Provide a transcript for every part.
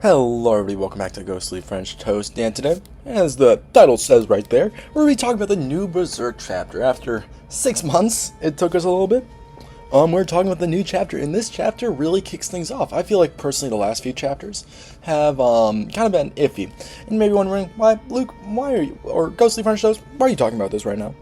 Hello everybody, welcome back to Ghostly French Toast, and today, as the title says right there, we're going to be talking about the new Berserk chapter. After 6 months, it took us a little bit, we're talking about the new chapter, and this chapter really kicks things off. I feel like, personally, the last few chapters have, kind of been iffy. And maybe wondering, why, Luke, why are you, or Ghostly French Toast, why are you talking about this right now?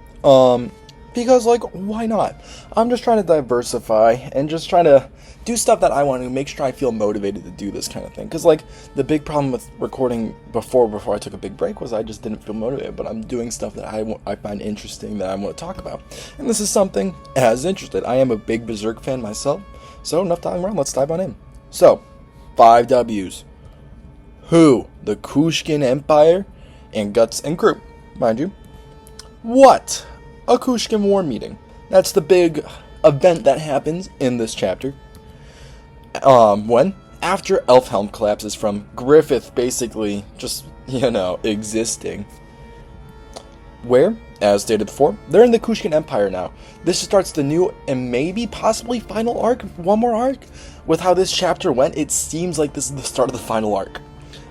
Because, like, why not? I'm just trying to diversify and just trying to do stuff that I want to make sure I feel motivated to do this kind of thing. Because, like, the big problem with recording before I took a big break was I just didn't feel motivated. But I'm doing stuff that I find interesting that I want to talk about. And this is something as interested. I am a big Berserk fan myself. So, enough time around. Let's dive on in. So, 5 W's. Who? The Kushin Empire and Guts and Crew, mind you. What? A Kushin War Meeting. That's the big event that happens in this chapter. When? After Elfhelm collapses from Griffith basically just, existing. Where? As stated before, they're in the Kushin Empire now. This starts the new and maybe possibly final arc, one more arc. With how this chapter went, it seems like this is the start of the final arc.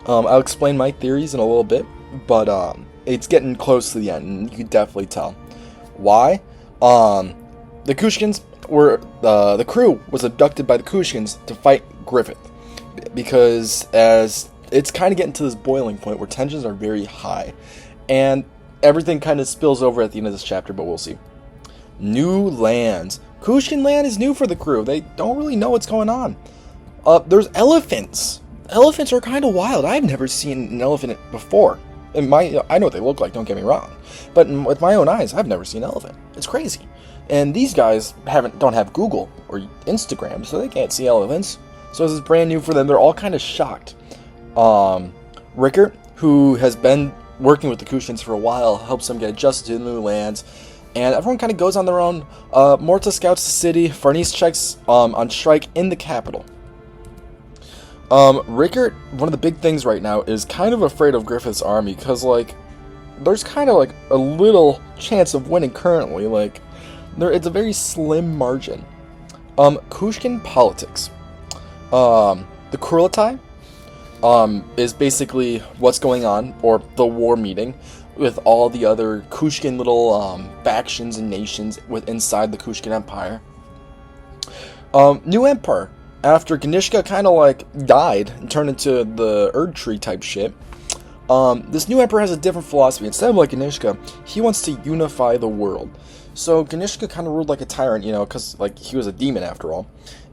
I'll explain my theories in a little bit, but it's getting close to the end, and you can definitely tell. Why? The Kushins were, the crew was abducted by the Kushins to fight Griffith. Because as it's kind of getting to this boiling point where tensions are very high. And everything kind of spills over at the end of this chapter, but we'll see. New lands. Kushin land is new for the crew. They don't really know what's going on. There's elephants. Elephants are kind of wild. I've never seen an elephant before. I know what they look like, don't get me wrong. But with my own eyes, I've never seen an elephant. It's crazy. And these guys don't have Google or Instagram, so they can't see elephants. So this is brand new for them. They're all kind of shocked. Rickert, who has been working with the Kushins for a while, helps them get adjusted to the new lands. And everyone kind of goes on their own. Morta scouts the city. Farnese checks on strike in the capital. Rickert, one of the big things right now, is kind of afraid of Griffith's army, because, like, there's kind of, like, a little chance of winning currently, like, it's a very slim margin. Kushin Politics. The Cruai is basically what's going on, or the war meeting, with all the other Kushin little, factions and nations inside the Kushin Empire. New Emperor. After Ganishka kind of like died and turned into the Erd Tree type shit, this new emperor has a different philosophy. Instead of like Ganishka, he wants to unify the world. So Ganishka kind of ruled like a tyrant, because like he was a demon after all.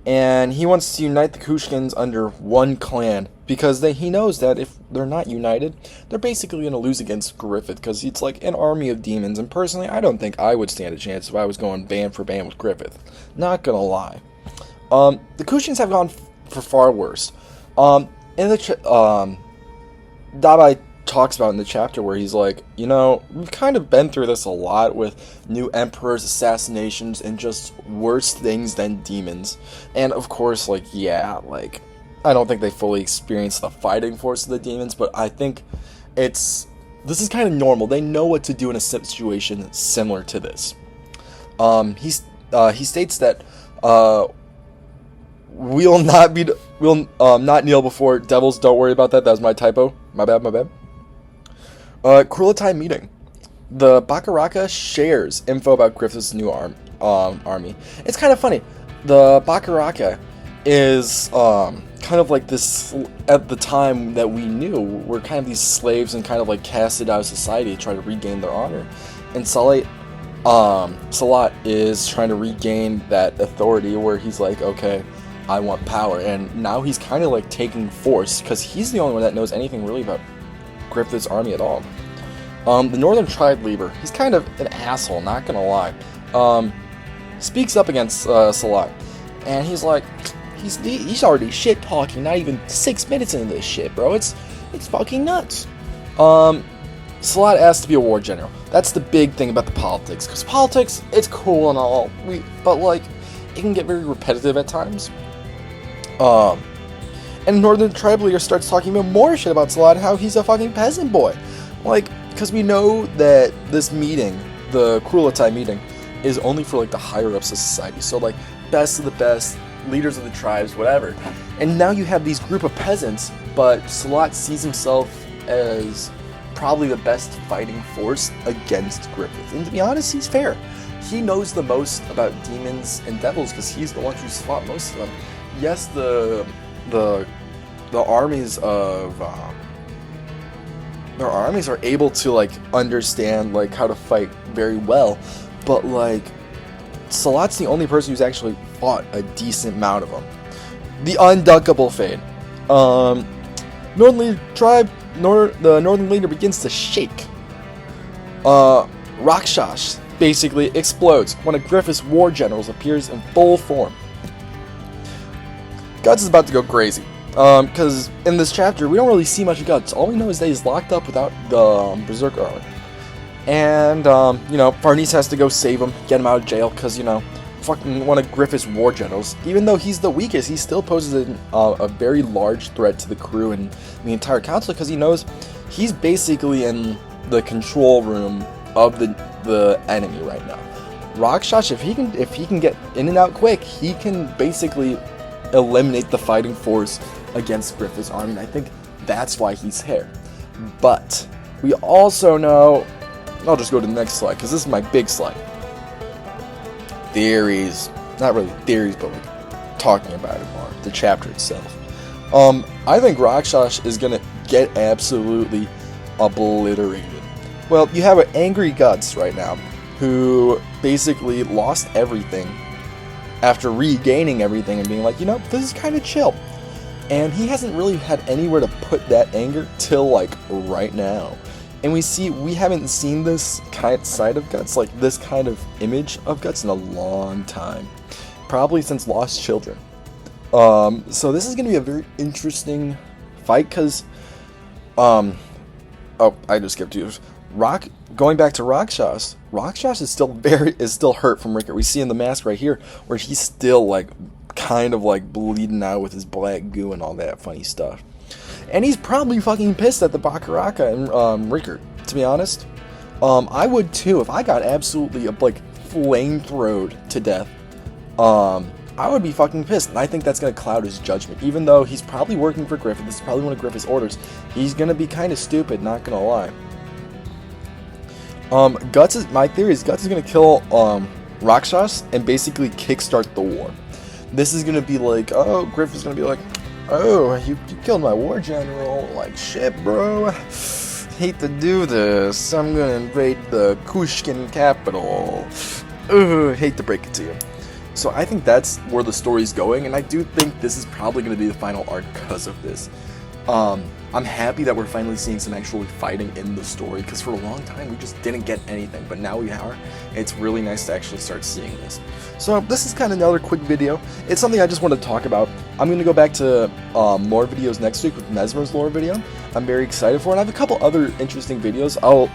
And he wants to unite the Kushins under one clan, because he knows that if they're not united, they're basically going to lose against Griffith, because it's like an army of demons. And personally, I don't think I would stand a chance if I was going band for band with Griffith. Not gonna lie. The Kushins have gone for far worse. In the Dabai talks about in the chapter where he's like, we've kind of been through this a lot with new emperors, assassinations, and just worse things than demons. And of course, I don't think they fully experience the fighting force of the demons, but I think this is kind of normal. They know what to do in a situation similar to this. He states that, we'll not kneel before devils. Don't worry about that. That was my typo. My bad. Cruai Meeting. The Bakaraka shares info about Griffith's new army. It's kind of funny. The Bakaraka is kind of like this, at the time that we knew, were kind of these slaves and kind of like casted out of society to try to regain their honor. And Salat is trying to regain that authority where he's like, okay, I want power, and now he's kind of like taking force, because he's the only one that knows anything really about Griffith's army at all. The Northern Tribe leader, he's kind of an asshole, not gonna lie. Speaks up against Salat, and he's like, he's already shit talking, not even 6 minutes into this shit, bro. It's fucking nuts. Salat asked to be a war general. That's the big thing about the politics, because politics, it's cool and all, but like, it can get very repetitive at times. And Northern Tribe leader starts talking even more shit about Salat, how he's a fucking peasant boy. Like, because we know that this meeting, the Cruai Meeting, is only for like the higher ups of society. So like, best of the best, leaders of the tribes, whatever. And now you have these group of peasants, but Salat sees himself as probably the best fighting force against Griffith. And to be honest, he's fair. He knows the most about demons and devils because he's the one who's fought most of them. Yes, the armies of their armies are able to like understand like how to fight very well, but like Salat's the only person who's actually fought a decent amount of them. The unduckable Fade. Northern Leader tribe. The Northern Leader begins to shake. Rakshas basically explodes. One of Griffith's war generals appears in full form. Guts is about to go crazy. Because in this chapter, we don't really see much of Guts. All we know is that he's locked up without the Berserk armor. And, you know, Farnese has to go save him, get him out of jail, because, you know, fucking one of Griffith's war generals. Even though he's the weakest, he still poses a very large threat to the crew and the entire council, because he knows he's basically in the control room of the enemy right now. Rakshas, if he can get in and out quick, he can basically eliminate the fighting force against Griffith's army, and I think that's why he's here. But we also know, I'll just go to the next slide because this is my big slide. Theories, not really theories, but like talking about it more, the chapter itself. I think Rakshas is gonna get absolutely obliterated. Well, you have an angry Guts right now who basically lost everything after regaining everything and being like, you know, this is kind of chill. And he hasn't really had anywhere to put that anger till like right now. And we haven't seen this kind of side of Guts, like this kind of image of Guts in a long time. Probably since Lost Children. So this is going to be a very interesting fight because, oh, I just skipped you. Going back to Rakshas is still hurt from Rickert. We see in the mask right here where he's still like kind of like bleeding out with his black goo and all that funny stuff. And he's probably fucking pissed at the Bakaraka and Rickert, to be honest. I would too if I got absolutely like flamethrowed to death. I would be fucking pissed, and I think that's gonna cloud his judgment. Even though he's probably working for Griffith, this is probably one of Griffith's orders. He's gonna be kind of stupid, not gonna lie. My theory is Guts is gonna kill Rakshas and basically kickstart the war. This is gonna be like, oh, Griffith's gonna be like, oh, you killed my war general, like shit, bro. Hate to do this. I'm gonna invade the Kushin capital. Hate to break it to you. So I think that's where the story's going, and I do think this is probably gonna be the final arc because of this. I'm happy that we're finally seeing some actually fighting in the story, because for a long time we just didn't get anything, but now we are. It's really nice to actually start seeing this. So this is kind of another quick video. It's something I just wanted to talk about. I'm going to go back to lore videos next week with Mesmer's lore video. I'm very excited for it. I have a couple other interesting videos I'll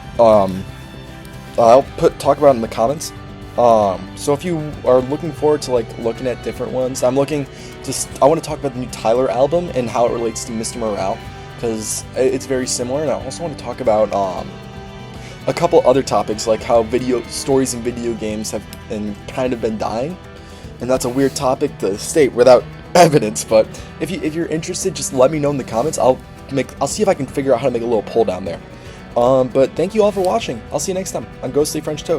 talk about in the comments. So if you are looking forward to like looking at different ones, I want to talk about the new Tyler album and how it relates to Mr. Morale, because it's very similar. And I also want to talk about a couple other topics, like how stories in video games have kind of been dying, and that's a weird topic to state without evidence. But if you're interested, just let me know in the comments. I'll see if I can figure out how to make a little poll down there. But thank you all for watching. I'll see you next time on Ghostly French Toast.